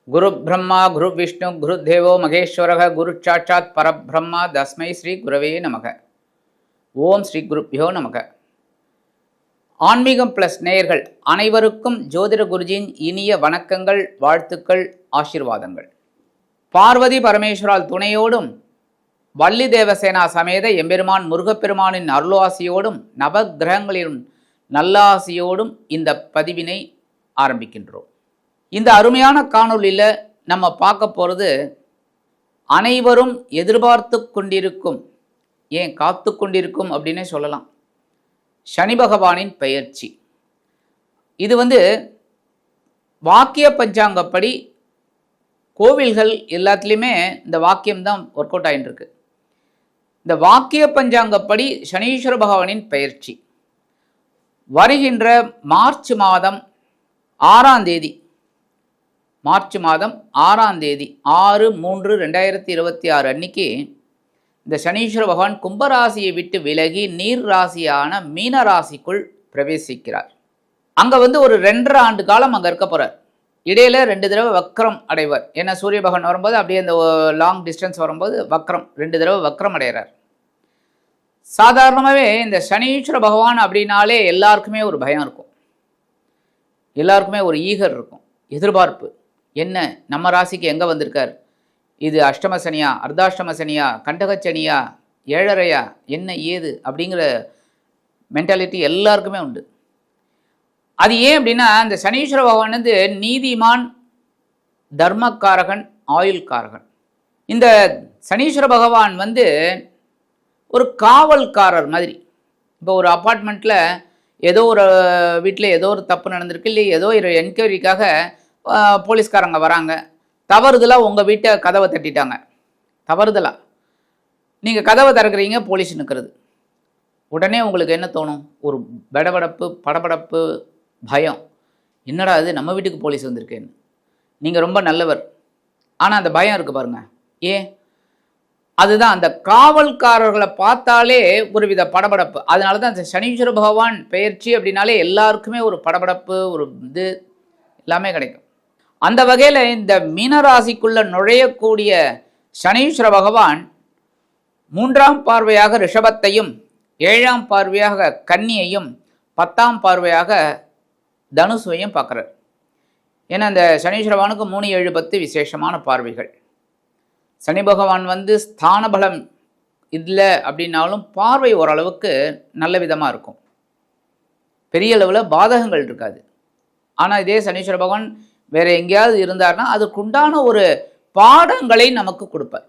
குரு பிரம்மா குரு விஷ்ணு குரு தேவோ மகேஸ்வரக குரு சாட்சாத் பரபிரம்மா தஸ்மை ஸ்ரீ குரவே நமக. ஓம் ஸ்ரீ குருப்பியோ நமக. ஆன்மீகம் பிளஸ் நேயர்கள் அனைவருக்கும் ஜோதிட குருஜியின் இனிய வணக்கங்கள், வாழ்த்துக்கள், ஆசீர்வாதங்கள். பார்வதி பரமேஸ்வரால் துணையோடும் வள்ளி தேவசேனா சமேத எம்பெருமான் முருகப்பெருமானின் அருளாசியோடும் நவ கிரகங்களின் நல்லாசியோடும் இந்த பதிவினை ஆரம்பிக்கின்றோம். இந்த அருமையான காணொளியில் நம்ம பார்க்க போகிறது அனைவரும் எதிர்பார்த்து கொண்டிருக்கும், ஏன் காத்து கொண்டிருக்கும் அப்படின்னே சொல்லலாம், சனி பகவானின் பெயர்ச்சி. இது வாக்கிய பஞ்சாங்கப்படி கோவில்கள் எல்லாத்துலேயுமே இந்த வாக்கியம்தான் ஒர்க் அவுட் ஆகிட்டு இருக்கு. இந்த வாக்கிய பஞ்சாங்கப்படி சனீஸ்வர பகவானின் பெயர்ச்சி வருகின்ற மார்ச் மாதம் 6ஆம் தேதி, மார்ச் மாதம் 6ஆம் தேதி 6/3/2026 அன்னைக்கு இந்த சனீஸ்வர பகவான் கும்பராசியை விட்டு விலகி நீர் ராசியான மீன ராசிக்குள் பிரவேசிக்கிறார். அங்கே ஒரு 2.5 ஆண்டு காலம் அங்கே இருக்க போகிறார். இடையில 2 தடவை வக்ரம் அடைவார். ஏன்னா சூரிய பகவான் வரும்போது அப்படியே அந்த லாங் டிஸ்டன்ஸ் வரும்போது வக்ரம் 2 தடவை வக்ரம் அடைகிறார். சாதாரணமாகவே இந்த சனீஸ்வர பகவான் அப்படின்னாலே எல்லாருக்குமே ஒரு பயம் இருக்கும், எல்லாருக்குமே ஒரு ஈகர் இருக்கும், எதிர்பார்ப்பு. என்ன நம்ம ராசிக்கு எங்கே வந்திருக்கார், இது அஷ்டம சனியா, அர்த்தாஷ்டம சனியா, கண்டகச்சனியா, ஏழரையா, என்ன ஏது அப்படிங்கிற மென்டாலிட்டி எல்லாருக்குமே உண்டு. அது ஏன் அப்படின்னா இந்த சனீஸ்வர பகவான் நீதிமான், தர்மக்காரகன், ஆயுள்காரகன். இந்த சனீஸ்வர பகவான் ஒரு காவல்காரர் மாதிரி. இப்போ ஒரு அப்பார்ட்மெண்ட்டில் ஏதோ ஒரு வீட்டில் ஏதோ ஒரு தப்பு நடந்திருக்கு, இல்லை ஏதோ ஒரு என்கொயரிக்காக போலீஸ்காரங்க வராங்க, தவறுதலாக உங்கள் வீட்டை கதவை தட்டிட்டாங்க, தவறுதலாக நீங்கள் கதவை திறக்கிறீங்க, போலீஸ் நிற்கிறது. உடனே உங்களுக்கு என்ன தோணும்? ஒரு படபடப்பு, படபடப்பு, பயம். என்னடா அது, நம்ம வீட்டுக்கு போலீஸ் வந்திருக்கேன்னு. நீங்கள் ரொம்ப நல்லவர், ஆனால் அந்த பயம் இருக்குது பாருங்கள். ஏன்? அதுதான் அந்த காவல்காரர்களை பார்த்தாலே ஒரு வித படபடப்பு. அதனால தான் அந்த சனீஸ்வர பகவான் பெயர்ச்சி அப்படின்னாலே எல்லாருக்குமே ஒரு படபடப்பு, ஒரு இது எல்லாமே கிடைக்கும். அந்த வகையில் இந்த மீனராசிக்குள்ளே நுழையக்கூடிய சனீஸ்வர பகவான் 3ஆம் பார்வையாக ரிஷபத்தையும், 7ஆம் பார்வையாக கன்னியையும், 10ஆம் பார்வையாக தனுசுவையும் பார்க்குறார். ஏன்னா இந்த சனீஸ்வர பகவானுக்கு 3, 7, 10 விசேஷமான பார்வைகள். சனி பகவான் ஸ்தான பலம் இல்லை அப்படின்னாலும் பார்வை ஓரளவுக்கு நல்ல விதமாக இருக்கும், பெரிய அளவில் பாதகங்கள் இருக்காது. ஆனால் இதே சனீஸ்வர பகவான் வேறு எங்கேயாவது இருந்தார்னா அதுக்குண்டான ஒரு பாடங்களை நமக்கு கொடுப்பார்.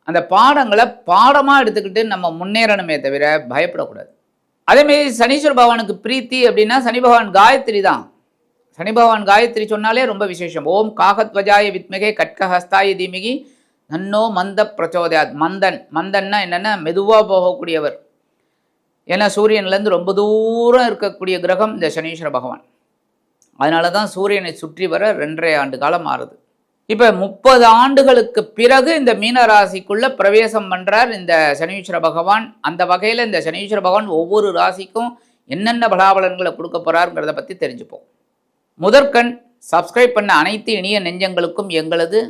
அந்த பாடங்களை பாடமாக எடுத்துக்கிட்டு நம்ம முன்னேறணுமே தவிர பயப்படக்கூடாது. அதேமாரி சனீஸ்வர பகவானுக்கு பிரீத்தி அப்படின்னா சனி பகவான் காயத்ரி தான். சனி பகவான் காயத்ரி சொன்னாலே ரொம்ப விசேஷம். ஓம் காகத்வஜாய வித்மிகே கட்கஹஸ்தாய தீமிகி நன்னோ மந்த பிரச்சோதயாத். மந்தன்னா என்னென்னா மெதுவாக போகக்கூடியவர். ஏன்னா சூரியன்லேருந்து ரொம்ப தூரம் இருக்கக்கூடிய கிரகம் இந்த சனீஸ்வர பகவான். அதனால தான் சூரியனை சுற்றி வர 2.5 ஆண்டு காலம் ஆறுது. இப்போ 30 ஆண்டுகளுக்கு பிறகு இந்த மீனராசிக்குள்ளே பிரவேசம் பண்ணுறார் இந்த சனீஸ்வர பகவான். அந்த வகையில் இந்த சனீஸ்வர பகவான் ஒவ்வொரு ராசிக்கும் என்னென்ன பலாபலன்களை கொடுக்க போகிறாருங்கிறத பற்றி தெரிஞ்சுப்போம். முதற்கண் சப்ஸ்கிரைப் பண்ண அனைத்து இனிய நெஞ்சங்களுக்கும் எங்களது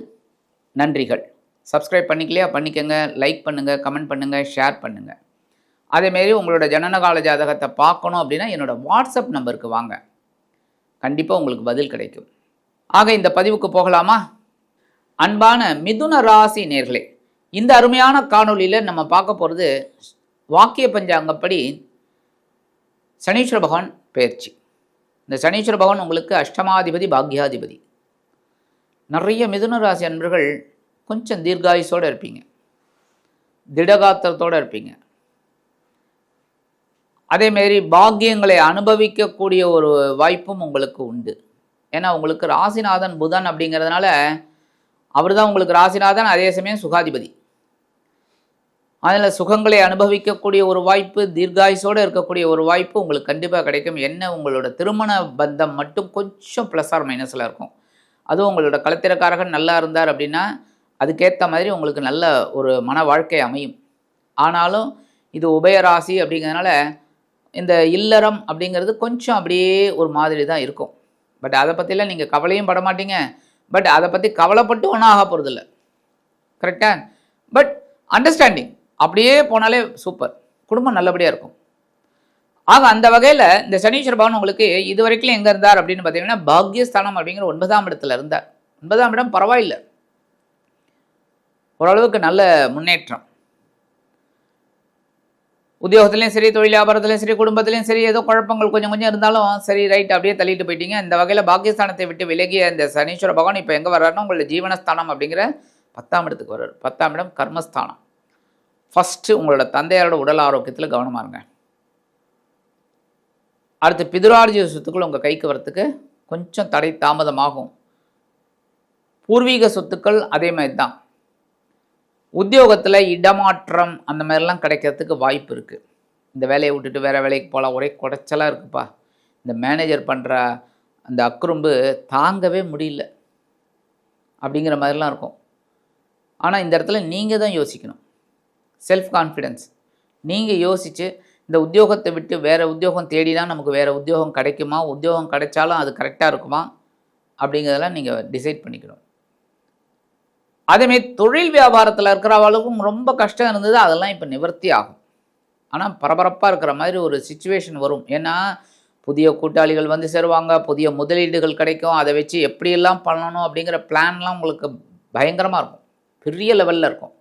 நன்றிகள். சப்ஸ்கிரைப் பண்ணிக்கலையா பண்ணிக்கோங்க, லைக் பண்ணுங்கள், கமெண்ட் பண்ணுங்கள், ஷேர் பண்ணுங்கள். அதேமாரி உங்களோட ஜனனகால ஜாதகத்தை பார்க்கணும் அப்படின்னா என்னோடய வாட்ஸ்அப் நம்பருக்கு வாங்க, கண்டிப்பாக உங்களுக்கு பதில் கிடைக்கும். ஆக இந்த பதிவுக்கு போகலாமா? அன்பான மிதுன ராசி நேர்களே, இந்த அருமையான காணொளியில் நம்ம பார்க்க போகிறது வாக்கிய பஞ்சாங்கப்படி சனீஸ்வர பகவான் பெயர்ச்சி. இந்த சனீஸ்வர பகவான் உங்களுக்கு அஷ்டமாதிபதி, பாக்யாதிபதி. நிறைய மிதுன ராசி அன்பர்கள் கொஞ்சம் தீர்காயுசோடு இருப்பீங்க, திடகாத்திரத்தோடு இருப்பீங்க. அதேமாரி பாக்கியங்களை அனுபவிக்கக்கூடிய ஒரு வாய்ப்பும் உங்களுக்கு உண்டு. ஏன்னா உங்களுக்கு ராசிநாதன் புதன் அப்படிங்கிறதுனால அவர் தான் உங்களுக்கு ராசிநாதன், அதே சமயம் சுகாதிபதி. அதில் சுகங்களை அனுபவிக்கக்கூடிய ஒரு வாய்ப்பு, தீர்காயுசோடு இருக்கக்கூடிய ஒரு வாய்ப்பு உங்களுக்கு கண்டிப்பாக கிடைக்கும். என்ன, உங்களோட திருமண பந்தம் மட்டும் கொஞ்சம் ப்ளஸ் ஆர் மைனஸில் இருக்கும். அதுவும் உங்களோட களத்திரக்காரகன் நல்லா இருந்தார் அப்படின்னா அதுக்கேற்ற மாதிரி உங்களுக்கு நல்ல ஒரு மன வாழ்க்கை அமையும். ஆனாலும் இது உபயராசி அப்படிங்கிறதுனால இந்த இல்லறம் அப்படிங்கிறது கொஞ்சம் அப்படியே ஒரு மாதிரி தான் இருக்கும். பட் அதை பற்றிலாம் நீங்கள் கவலையும் பட மாட்டீங்க, பட் அதை பற்றி கவலைப்பட்டு ஒன்றும் ஆக போகிறதில்ல. கரெக்டாக? பட் அண்டர்ஸ்டாண்டிங் அப்படியே போனாலே சூப்பர், குடும்பம் நல்லபடியாக இருக்கும். ஆக அந்த வகையில் இந்த சனீஸ்வர பகவான் உங்களுக்கு இது வரைக்கும் எங்கே இருந்தார் அப்படின்னு பார்த்தீங்கன்னா பாக்யஸ்தானம் அப்படிங்கிற 9ஆம் இடத்துல இருந்தார். 9ஆம் இடம் பரவாயில்லை, ஓரளவுக்கு நல்ல முன்னேற்றம். உத்தியோகத்துலேயும் சரி, தொழில் வியாபாரத்துலையும் சரி, குடும்பத்துலேயும் சரி, ஏதோ குழப்பங்கள் கொஞ்சம் கொஞ்சம் இருந்தாலும் சரி, ரைட் அப்படியே தள்ளிட்டு போயிட்டீங்க. இந்த வகையில் பாக்கியஸ்தானத்தை விட்டு விலகிய இந்த சனீஸ்வர பகவான் இப்போ எங்கே வர்றாருன்னா உங்களோட ஜீவனஸ்தானம் அப்படிங்கிற 10ஆம் இடத்துக்கு வர்றாரு. 10ஆம் இடம் கர்மஸ்தானம். ஃபஸ்ட்டு உங்களோட தந்தையாரோட உடல் ஆரோக்கியத்தில் கவனமாக இருங்க. அடுத்து பிதுரார்ஜித சொத்துக்கள் உங்கள் கைக்கு வரத்துக்கு கொஞ்சம் தடை தாமதமாகும். பூர்வீக சொத்துக்கள் அதே மாதிரி தான். உத்தியோகத்தில் இடமாற்றம் அந்த மாதிரிலாம் கிடைக்கிறதுக்கு வாய்ப்பு இருக்குது. இந்த வேலையை விட்டுட்டு வேறு வேலைக்கு போகலாம், ஒரே குடைச்சலாக இருக்குப்பா, இந்த மேனேஜர் பண்ணுற அந்த அக்குறும்பு தாங்கவே முடியல அப்படிங்கிற மாதிரிலாம் இருக்கும். ஆனால் இந்த இடத்துல நீங்கள் தான் யோசிக்கணும். செல்ஃப் கான்ஃபிடென்ஸ் நீங்கள் யோசித்து இந்த உத்தியோகத்தை விட்டு வேறு உத்தியோகம் தேடினா நமக்கு வேறு உத்தியோகம் கிடைக்குமா, உத்தியோகம் கிடைச்சாலும் அது கரெக்டாக இருக்குமா அப்படிங்கிறதெல்லாம் நீங்கள் டிசைட் பண்ணிக்கணும். அதேமாரி தொழில் வியாபாரத்தில் இருக்கிறவங்களுக்கும் ரொம்ப கஷ்டம் இருந்தது, அதெல்லாம் இப்போ நிவர்த்தி ஆகும். ஆனால் பரபரப்பாக இருக்கிற மாதிரி ஒரு சிச்சுவேஷன் வரும். ஏன்னா புதிய கூட்டாளிகள் வந்து சேருவாங்க, புதிய முதலீடுகள் கிடைக்கும், அதை வச்சு எப்படியெல்லாம் பண்ணணும் அப்படிங்கிற பிளான்லாம் உங்களுக்கு பயங்கரமாக இருக்கும், பெரிய லெவலில் இருக்கும்.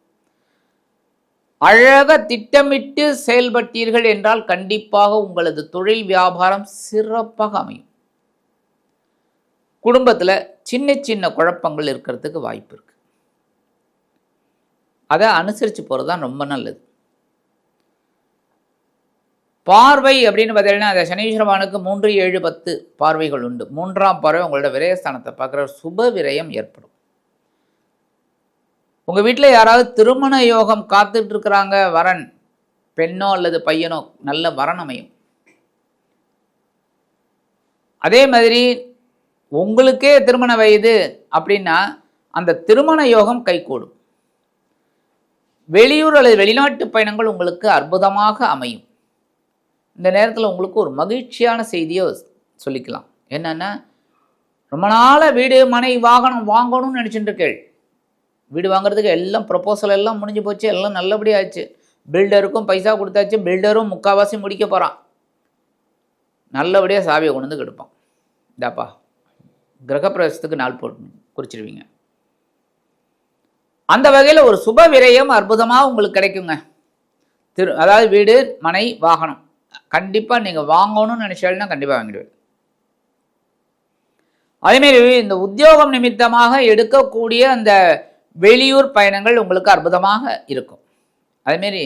அழகாக திட்டமிட்டு செயல்பட்டீர்கள் என்றால் கண்டிப்பாக உங்களது தொழில் வியாபாரம் சிறப்பாக அமையும். குடும்பத்தில் சின்ன சின்ன குழப்பங்கள் இருக்கிறதுக்கு வாய்ப்பு இருக்குது. அதை அனுசரித்து போகிறது தான் ரொம்ப நல்லது. பார்வை அப்படின்னு பார்த்தீங்கன்னா அந்த சனீஸ்வரவானுக்கு 3, 7, 10 பார்வைகள் உண்டு. 3ஆம் பார்வை உங்களோட விரயஸ்தானத்தை பார்க்குற சுப விரயம் ஏற்படும். உங்கள் வீட்டில் யாராவது திருமண யோகம் காத்துட்டு இருக்கிறாங்க, வரன் பெண்ணோ அல்லது பையனோ, நல்ல வரன் அமையும். அதே மாதிரி உங்களுக்கே திருமண வயது அப்படின்னா அந்த திருமண யோகம் கைகூடும். வெளியூர் அல்லது வெளிநாட்டு பயணங்கள் உங்களுக்கு அற்புதமாக அமையும். இந்த நேரத்தில் உங்களுக்கு ஒரு மகிழ்ச்சியான செய்தியை சொல்லிக்கலாம். என்னென்னா, ரொம்ப நாளாக வீடு மனை வாகனம் வாங்கணும்னு நினச்சிட்டு இருக்கேள். வீடு வாங்குறதுக்கு எல்லாம் ப்ரொப்போசல் எல்லாம் முடிஞ்சு போச்சு, எல்லாம் நல்லபடியாக ஆச்சு. பில்டருக்கும் பைசா கொடுத்தாச்சு, பில்டரும் முக்கால்வாசி முடிக்க போகிறான். நல்லபடியாக சாவியை கொண்டு வந்து கெடுப்பான். இதாப்பா கிரகப்பிரவேசத்துக்கு நாள் போட்டு குறிச்சிடுவீங்க. அந்த வகையில் ஒரு சுப விரயம் அற்புதமாக உங்களுக்கு கிடைக்குங்க. அதாவது வீடு மனை வாகனம் கண்டிப்பாக நீங்கள் வாங்கணும்னு நினச்சாலும் கண்டிப்பாக வாங்கிடுவேன். அதேமாரி இந்த உத்தியோகம் நிமித்தமாக எடுக்கக்கூடிய அந்த வெளியூர் பயணங்கள் உங்களுக்கு அற்புதமாக இருக்கும். அதேமாரி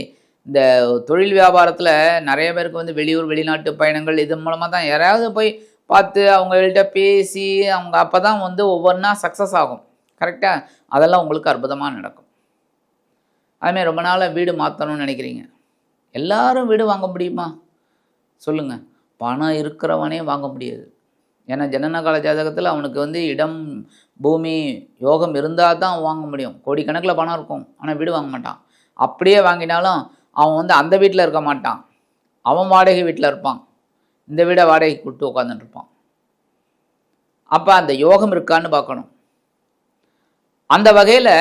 இந்த தொழில் வியாபாரத்தில் நிறைய பேருக்கு வந்து வெளியூர் வெளிநாட்டு பயணங்கள் இது மூலமாக தான் யாராவது போய் பார்த்து அவங்கள்ட்ட பேசி அவங்க அப்போ தான் வந்து ஒவ்வொன்றா சக்ஸஸ் ஆகும். கரெக்டாக? அதெல்லாம் உங்களுக்கு அற்புதமாக நடக்கும். அதுமாதிரி ரொம்ப நாளாக வீடு மாற்றணும்னு நினைக்கிறீங்க. எல்லாரும் வீடு வாங்க முடியுமா சொல்லுங்கள்? பணம் இருக்கிறவனே வாங்க முடியாது. ஏன்னா ஜனனகால ஜாதகத்தில் அவனுக்கு வந்து இடம் பூமி யோகம் இருந்தால் தான் வாங்க முடியும். கோடிக்கணக்கில் பணம் இருக்கும், ஆனால் வீடு வாங்க மாட்டான். அப்படியே வாங்கினாலும் அவன் வந்து அந்த வீட்டில் இருக்க மாட்டான், அவன் வாடகை வீட்டில் இருப்பான், இந்த வீடை வாடகை கொடுத்து உட்காந்துட்டு இருப்பான். அப்போ அந்த யோகம் இருக்கான்னு பார்க்கணும். அந்த வகையில்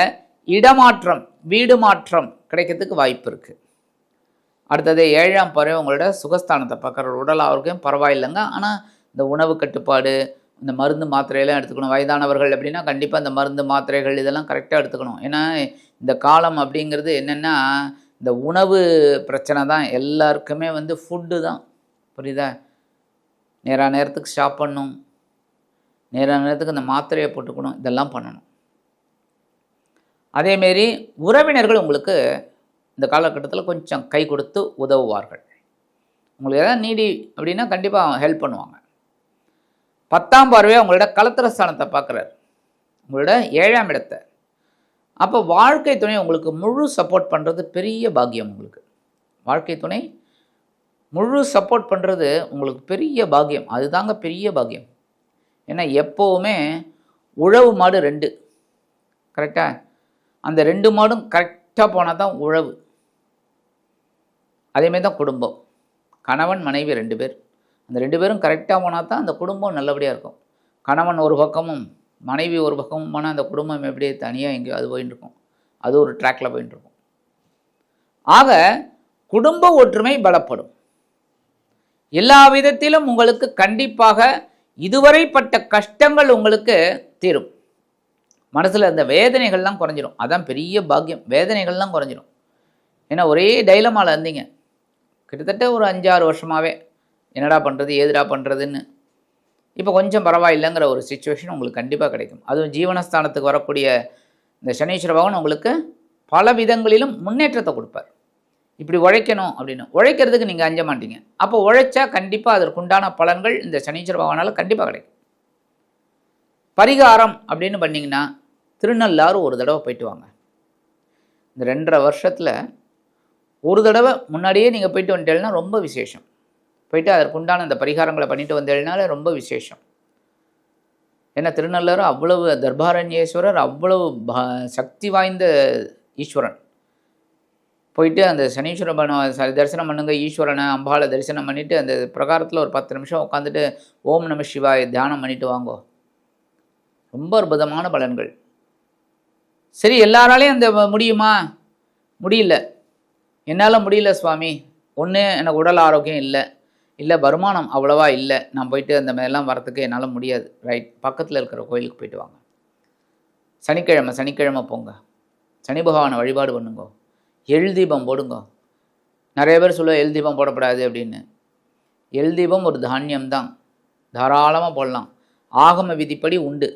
இடமாற்றம் வீடு மாற்றம் கிடைக்கிறதுக்கு வாய்ப்பு இருக்குது. அடுத்தது 7ஆம் பார்வை உங்களோட சுகஸ்தானத்தை பார்க்குற உடல் ஆரோக்கியம் பரவாயில்லைங்க. ஆனால் இந்த உணவு கட்டுப்பாடு, இந்த மருந்து மாத்திரையெல்லாம் எடுத்துக்கணும். வயதானவர்கள் அப்படின்னா கண்டிப்பாக இந்த மருந்து மாத்திரைகள் இதெல்லாம் கரெக்டாக எடுத்துக்கணும். ஏன்னா இந்த காலம் அப்படிங்கிறது என்னென்னா இந்த உணவு பிரச்சனை தான் எல்லாருக்குமே வந்து ஃபுட்டு தான். புரியுதா? நேரத்துக்கு ஸ்டாப் பண்ணணும், நேரத்துக்கு இந்த மாத்திரையை போட்டுக்கணும், இதெல்லாம் பண்ணணும். அதேமாரி உறவினர்கள் உங்களுக்கு இந்த காலகட்டத்தில் கொஞ்சம் கை கொடுத்து உதவுவார்கள். உங்களுக்கு எதாவது நீடி அப்படின்னா கண்டிப்பாக ஹெல்ப் பண்ணுவாங்க. 10ஆம் பார்வையாக உங்களோட கலத்திரஸ்தானத்தை பார்க்குறாரு, உங்களோட 7ஆம் இடத்தை. அப்போ வாழ்க்கை துணை உங்களுக்கு முழு சப்போர்ட் பண்ணுறது பெரிய பாக்கியம். உங்களுக்கு வாழ்க்கை துணை முழு சப்போர்ட் பண்ணுறது உங்களுக்கு பெரிய பாக்கியம். அதுதாங்க பெரிய பாக்கியம். ஏன்னா எப்போவுமே உழவு மாடு 2 கரெக்டாக, அந்த 2 மாடும் கரெக்டாக போனால் தான் உழவு. அதேமாரி தான் குடும்பம். கணவன் மனைவி 2 பேர், அந்த 2 பேரும் கரெக்டாக போனால் தான் அந்த குடும்பம் நல்லபடியாக இருக்கும். கணவன் ஒரு பக்கமும் மனைவி ஒரு பக்கம் போனால் அந்த குடும்பம் எப்படியே தனியாக எங்கேயோ அது போயின்னு இருக்கும், அது ஒரு ட்ராக்ல போயின்னு இருக்கும். ஆக குடும்ப ஒற்றுமை பலப்படும். எல்லா விதத்திலும் உங்களுக்கு கண்டிப்பாக இதுவரைப்பட்ட கஷ்டங்கள் உங்களுக்கு தீரும். மனசில் அந்த வேதனைகள்லாம் குறைஞ்சிடும். அதான் பெரிய பாக்கியம், வேதனைகள்லாம் குறைஞ்சிடும். ஏன்னா ஒரே டைலமாவில் இருந்தீங்க கிட்டத்தட்ட ஒரு 5-6 வருஷமாகவே, என்னடா பண்ணுறது ஏதுடா பண்ணுறதுன்னு. இப்போ கொஞ்சம் பரவாயில்லைங்கிற ஒரு சுச்சுவேஷன் உங்களுக்கு கண்டிப்பாக கிடைக்கும். அதுவும் ஜீவனஸ்தானத்துக்கு வரக்கூடிய இந்த சனீஸ்வர பகவான் உங்களுக்கு பல விதங்களிலும் முன்னேற்றத்தை கொடுப்பார். இப்படி உழைக்கணும் அப்படின்னு உழைக்கிறதுக்கு நீங்கள் அஞ்ச மாட்டீங்க. அப்போ உழைச்சா கண்டிப்பாக அதற்குண்டான பலன்கள் இந்த சனீஸ்வர பகவானால் கண்டிப்பாக கிடைக்கும். பரிகாரம் அப்படின்னு பண்ணிங்கன்னா திருநள்ளாறு ஒரு தடவை போயிட்டு வாங்க. இந்த 2.5 வருஷத்தில் ஒரு தடவை முன்னாடியே நீங்கள் போயிட்டு வந்துட்டேன்னா ரொம்ப விசேஷம். போயிட்டு அதற்குண்டான அந்த பரிகாரங்களை பண்ணிட்டு வந்தேனால ரொம்ப விசேஷம். ஏன்னா திருநள்ளாறு அவ்வளவு தர்பாரண்யேஸ்வரர், அவ்வளவு சக்தி வாய்ந்த ஈஸ்வரன். போயிட்டு அந்த சனீஸ்வர தரிசனம் பண்ணுங்க, ஈஸ்வரனை அம்பாளை தரிசனம் பண்ணிவிட்டு அந்த பிரகாரத்தில் ஒரு 10 நிமிஷம் உட்காந்துட்டு ஓம் நம சிவாய தியானம் பண்ணிட்டு வாங்கோ. ரொம்ப அற்புதமான பலன்கள். சரி, எல்லாராலையும் அந்த முடியுமா? முடியல, என்னால் முடியல சுவாமி. ஒன்று எனக்கு உடல் ஆரோக்கியம் இல்லை வருமானம் அவ்வளவா இல்லை, நான் போயிட்டு அந்த மாதிரிலாம் வரத்துக்கு என்னால் முடியாது. ரைட், பக்கத்தில் இருக்கிற கோயிலுக்கு போயிட்டு வாங்க. சனிக்கிழமை போங்க, சனி பகவானை வழிபாடு பண்ணுங்க, எள் தீபம் போடுங்க. நிறைய பேர் சொல்லுவோம் எள் தீபம் போடக்கூடாது அப்படின்னு. எள் தீபம் ஒரு தானியம்தான், தாராளமாக போடலாம், ஆகம விதிப்படி உண்டு.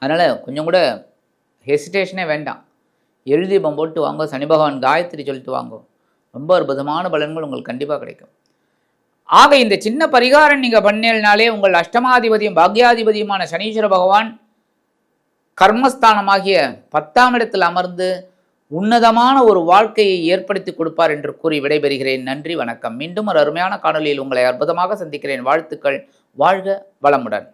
அதனால் கொஞ்சம் கூட ஹெசிடேஷனே வேண்டாம். எள் தீபம் போட்டு வாங்க, சனி பகவான் காயத்ரி சொல்லிட்டு வாங்க. ரொம்ப அற்புதமான பலன்கள் உங்களுக்கு கண்டிப்பாக கிடைக்கும். ஆக இந்த சின்ன பரிகாரம் நீங்கள் பண்ணேனாலே உங்கள் அஷ்டமாதிபதியும் பாக்யாதிபதியுமான சனீஸ்வர பகவான் கர்மஸ்தானமாகிய 10ஆம் இடத்தில் அமர்ந்து உன்னதமான ஒரு வாழ்க்கையை ஏற்படுத்தி கொடுப்பார் என்று கூறி விடைபெறுகிறேன். நன்றி, வணக்கம். மீண்டும் ஒரு அருமையான காணொலியில் உங்களை அற்புதமாக சந்திக்கிறேன். வாழ்த்துக்கள். வாழ்க வளமுடன்.